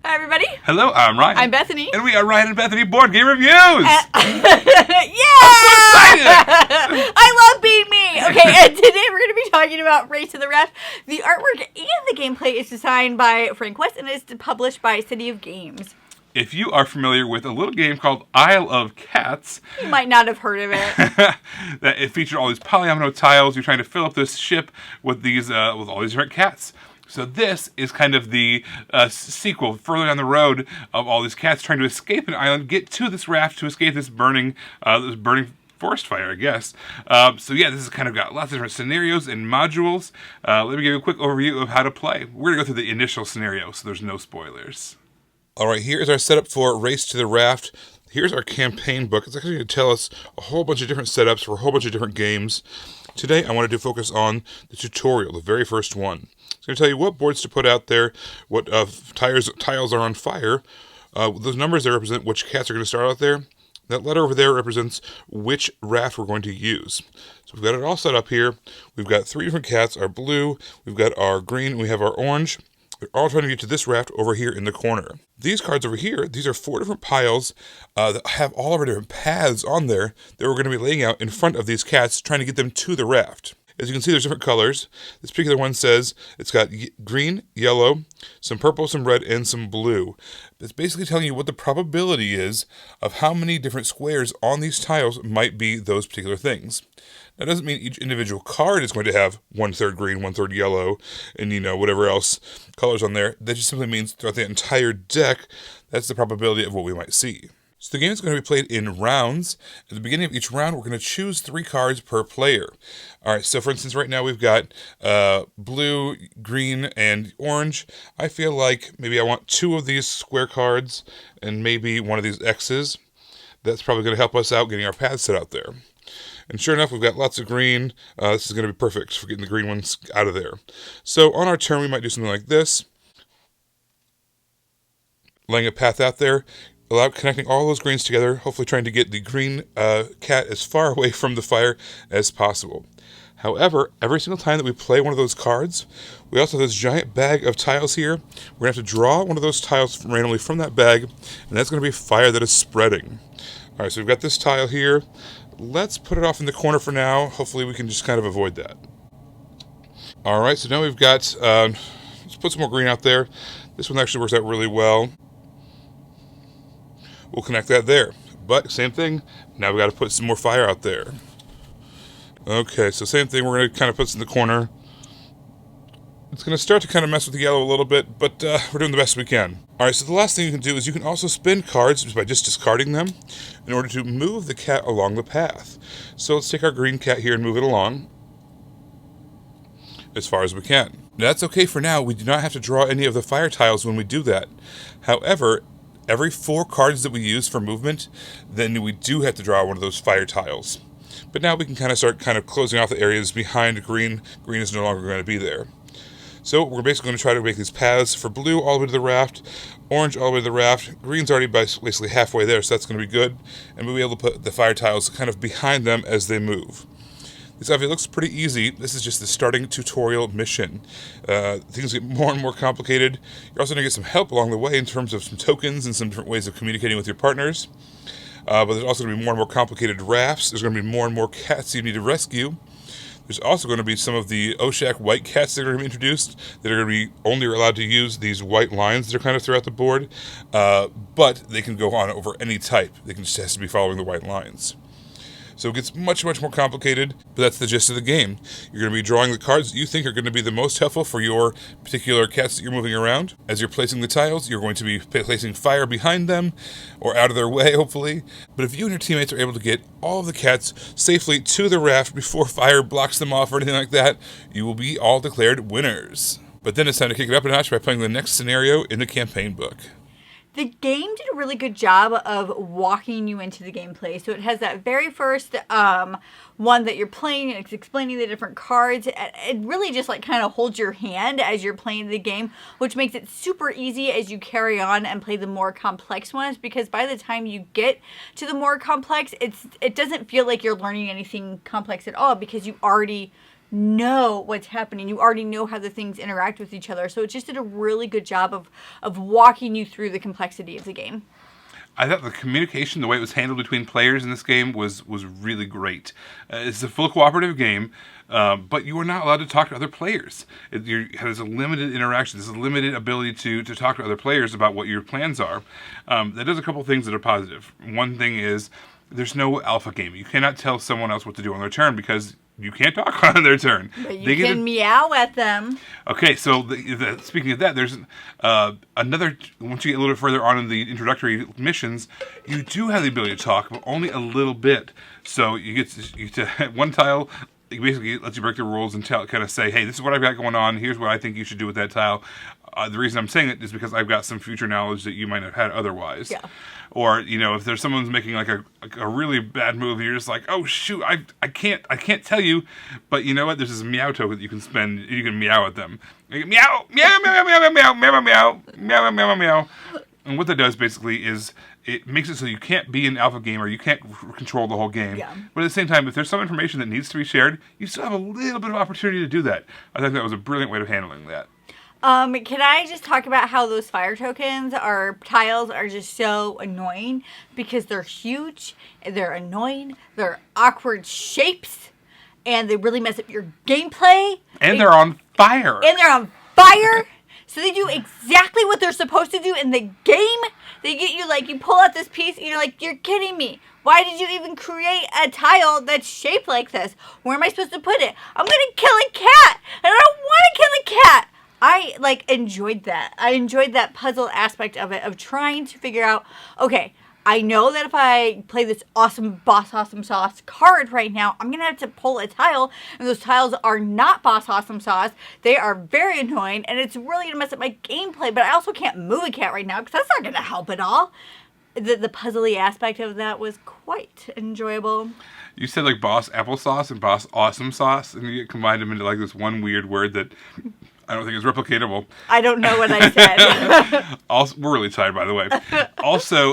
Hi, everybody. Hello, I'm Ryan. I'm Bethany. And we are Ryan and Bethany Board Game Reviews! Yeah! I'm so excited! I love being me! Okay, and today we're going to be talking about Race to the Raft. The artwork and the gameplay is designed by Frank West and is published by City of Games. If you are familiar with a little game called Isle of Cats... You might not have heard of it. that it featured all these polyomino tiles. You're trying to fill up this ship with these with all these different cats. So this is kind of the sequel, further down the road, of all these cats trying to escape an island, get to this raft to escape this burning forest fire, I guess. So yeah, this has kind of got lots of different scenarios and modules. Let me give you a quick overview of how to play. We're going to go through the initial scenario, so there's no spoilers. All right, here is our setup for Race to the Raft. Here's our campaign book. It's actually going to tell us a whole bunch of different setups for a whole bunch of different games. Today, I wanted to focus on the tutorial, the very first one. It's going to tell you what boards to put out there, what tiles are on fire. Those numbers there represent which cats are going to start out there. That letter over there represents which raft we're going to use. So we've got it all set up here. We've got three different cats, our blue, we've got our green, and we have our orange. We're all trying to get to this raft over here in the corner. These cards over here, these are four different piles that have all of our different paths on there that we're going to be laying out in front of these cats, trying to get them to the raft. As you can see, there's different colors. This particular one says it's got green, yellow, some purple, some red, and some blue. It's basically telling you what the probability is of how many different squares on these tiles might be those particular things. That doesn't mean each individual card is going to have 1/3 green, 1/3 yellow, and whatever else colors on there. That just simply means throughout the entire deck, that's the probability of what we might see. So the game is going to be played in rounds. At the beginning of each round, we're going to choose 3 cards per player. All right, so for instance, right now we've got blue, green, and orange. I feel like maybe I want 2 of these square cards and maybe one of these X's. That's probably going to help us out getting our paths set out there. And sure enough, we've got lots of green. This is going to be perfect for getting the green ones out of there. So on our turn, we might do something like this. Laying a path out there. Connecting all those greens together, hopefully trying to get the green cat as far away from the fire as possible. However, every single time that we play one of those cards, we also have this giant bag of tiles here. We're going to have to draw one of those tiles randomly from that bag, and that's going to be fire that is spreading. All right, so we've got this tile here. Let's put it off in the corner for now. Hopefully we can just kind of avoid that. All right, so now we've got, let's put some more green out there. This one actually works out really well. We'll connect that there. But same thing, now we've got to put some more fire out there. Okay, so same thing, we're going to kind of put this in the corner. It's going to start to kind of mess with the yellow a little bit, but we're doing the best we can. All right, so the last thing you can do is you can also spin cards by just discarding them in order to move the cat along the path. So let's take our green cat here and move it along as far as we can. Now, that's okay for now. We do not have to draw any of the fire tiles when we do that. However, every 4 cards that we use for movement, then we do have to draw one of those fire tiles. But now we can start closing off the areas behind green. Green is no longer going to be there. So we're basically going to try to make these paths for blue all the way to the raft, orange all the way to the raft. Green's already basically halfway there, so that's going to be good. And we'll be able to put the fire tiles kind of behind them as they move. This obviously looks pretty easy. This is just the starting tutorial mission. Things get more and more complicated. You're also going to get some help along the way in terms of some tokens and some different ways of communicating with your partners. But there's also going to be more and more complicated rafts. There's going to be more and more cats you need to rescue. There's also going to be some of the Oshak white cats that are going to be introduced that are going to be only allowed to use these white lines that are kind of throughout the board. But they can go on over any type. They can just have to be following the white lines. So it gets much, much more complicated, but that's the gist of the game. You're going to be drawing the cards that you think are going to be the most helpful for your particular cats that you're moving around. As you're placing the tiles, you're going to be placing fire behind them, or out of their way, hopefully. But if you and your teammates are able to get all of the cats safely to the raft before fire blocks them off or anything like that, you will be all declared winners. But then it's time to kick it up a notch by playing the next scenario in the campaign book. The game did a really good job of walking you into the gameplay. So it has that very first one that you're playing, and it's explaining the different cards. It really just kind of holds your hand as you're playing the game, which makes it super easy as you carry on and play the more complex ones, because by the time you get to the more complex, it doesn't feel like you're learning anything complex at all, because you already know what's happening. You already know how the things interact with each other. So it just did a really good job of walking you through the complexity of the game. I thought the communication, the way it was handled between players in this game was really great. It's a full cooperative game, but you are not allowed to talk to other players. There's a limited interaction. There's a limited ability to talk to other players about what your plans are. That does a couple things that are positive. One thing is there's no alpha game. You cannot tell someone else what to do on their turn because you can't talk on their turn. But you can meow at them. Okay, so speaking of that, there's another. Once you get a little bit further on in the introductory missions, you do have the ability to talk, but only a little bit. So you get to one tile. It basically lets you break the rules and kind of say, hey, this is what I've got going on. Here's what I think you should do with that tile. The reason I'm saying it is because I've got some future knowledge that you might have had otherwise. Yeah. Or, if there's someone's making like a really bad move, and you're just like, oh shoot, I can't tell you, but you know what? There's this meow token that you can spend. You can meow at them. Meow, meow, meow, meow, meow, meow, meow, meow, meow, meow, meow, meow. And what that does basically is it makes it so you can't be an alpha gamer, you can't control the whole game. Yeah. But at the same time, if there's some information that needs to be shared, you still have a little bit of opportunity to do that. I think that was a brilliant way of handling that. Can I just talk about how those fire tokens or tiles are just so annoying because they're huge, they're annoying, they're awkward shapes, and they really mess up your gameplay. And they're on fire. So they do exactly what they're supposed to do in the game. They get you you pull out this piece and you're like, you're kidding me. Why did you even create a tile that's shaped like this? Where am I supposed to put it? I'm going to kill a cat. And I don't want to kill a cat. I enjoyed that. I enjoyed that puzzle aspect of it, of trying to figure out, okay, I know that if I play this awesome Boss Awesome Sauce card right now, I'm going to have to pull a tile, and those tiles are not Boss Awesome Sauce. They are very annoying, and it's really going to mess up my gameplay, but I also can't move a cat right now, because that's not going to help at all. The puzzly aspect of that was quite enjoyable. You said Boss Applesauce and Boss Awesome Sauce, and you combined them into this one weird word that I don't think is replicatable. I don't know what I said. Also, we're really tired, by the way. Also,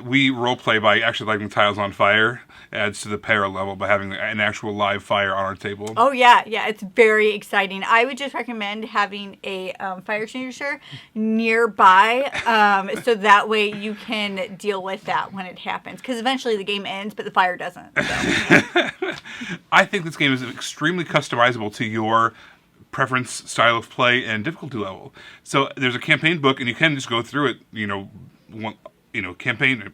we roleplay by actually lighting the tiles on fire. Adds to the para level by having an actual live fire on our table. Oh, yeah. Yeah, it's very exciting. I would just recommend having a fire extinguisher nearby so that way you can deal with that when it happens. Because eventually the game ends, but the fire doesn't. So. I think this game is extremely customizable to your preference, style of play, and difficulty level. So there's a campaign book, and you can just go through it, campaign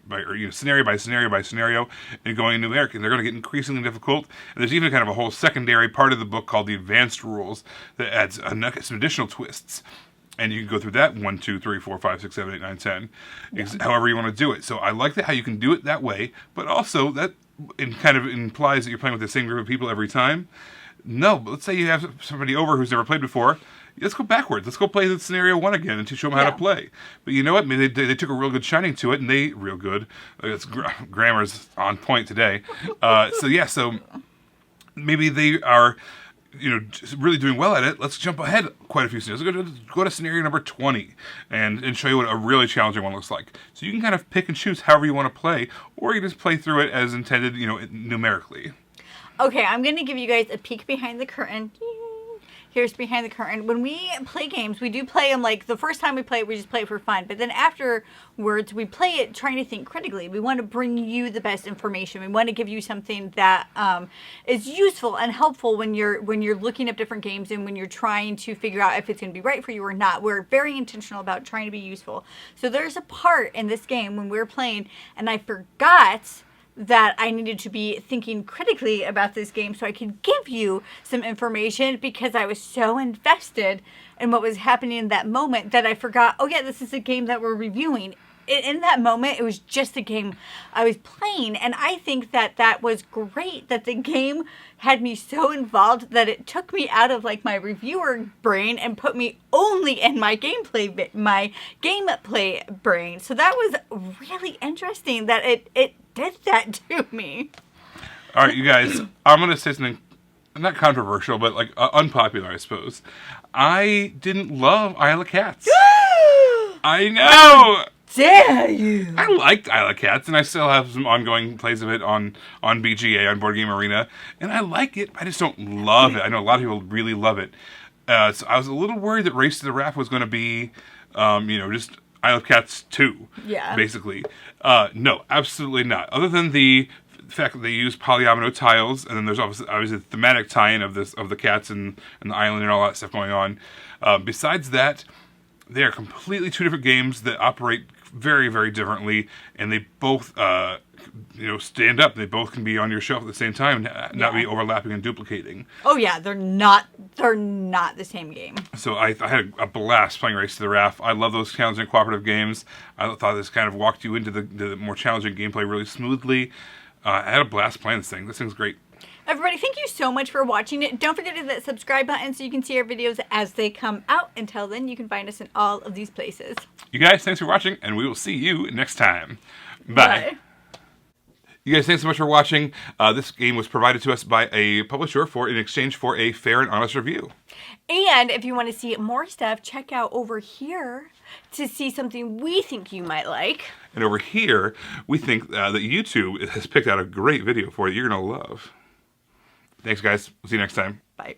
scenario by scenario by scenario, and going numeric, and they're going to get increasingly difficult. And there's even kind of a whole secondary part of the book called the advanced rules that adds some additional twists. And you can go through that 1, 2, 3, 4, 5, 6, 7, 8, 9, 10, however you want to do it. So I like that how you can do it that way, but also that it kind of implies that you're playing with the same group of people every time. No, but let's say you have somebody over who's never played before. Let's go backwards. Let's go play the scenario 1 again and to show them how to play. But you know what? Maybe they took a real good shining to it, and real good. It's grammar's on point today. So maybe they are, really doing well at it. Let's jump ahead quite a few scenarios. Let's go to scenario number 20 and show you what a really challenging one looks like. So you can kind of pick and choose however you want to play, or you just play through it as intended, numerically. Okay, I'm going to give you guys a peek behind the curtain. Here's behind the curtain. When we play games, we do play them the first time we play it, we just play it for fun. But then afterwards, we play it trying to think critically. We want to bring you the best information. We want to give you something that is useful and helpful when you're looking up different games and when you're trying to figure out if it's going to be right for you or not. We're very intentional about trying to be useful. So there's a part in this game when we were playing, and I forgot that I needed to be thinking critically about this game so I could give you some information because I was so invested in what was happening in that moment that I forgot, oh yeah, this is a game that we're reviewing. In that moment, it was just a game I was playing, and I think that was great, that the game had me so involved that it took me out of my reviewer brain and put me only in my gameplay brain. So that was really interesting that it did that to me. All right, you guys, I'm going to say something not controversial, but unpopular, I suppose. I didn't love Isle of Cats. I know! dare you? I liked Isle of Cats, and I still have some ongoing plays of it on BGA, on Board Game Arena, and I like it. I just don't love it. I know a lot of people really love it. So I was a little worried that Race to the Raft was going to be, just Isle of Cats 2, Yeah. basically. No, absolutely not. Other than the fact that they use polyomino tiles, and then there's obviously the thematic tie-in of the cats and the island and all that stuff going on. Besides that, they are completely two different games that operate very, very differently, and they both, stand up. They both can be on your shelf at the same time, and not be overlapping and duplicating. Oh yeah, they're not the same game. So I had a blast playing Race to the Raft. I love those challenging cooperative games. I thought this kind of walked you into the more challenging gameplay really smoothly. I had a blast playing this thing. This thing's great. Everybody, thank you so much for watching it. Don't forget to hit that subscribe button so you can see our videos as they come out. Until then, you can find us in all of these places. You guys, thanks for watching, and we will see you next time. Bye. You guys, thanks so much for watching. This game was provided to us by a publisher in exchange for a fair and honest review. And if you want to see more stuff, check out over here to see something we think you might like. And over here, we think that YouTube has picked out a great video for you you're going to love. Thanks, guys. We'll see you next time. Bye.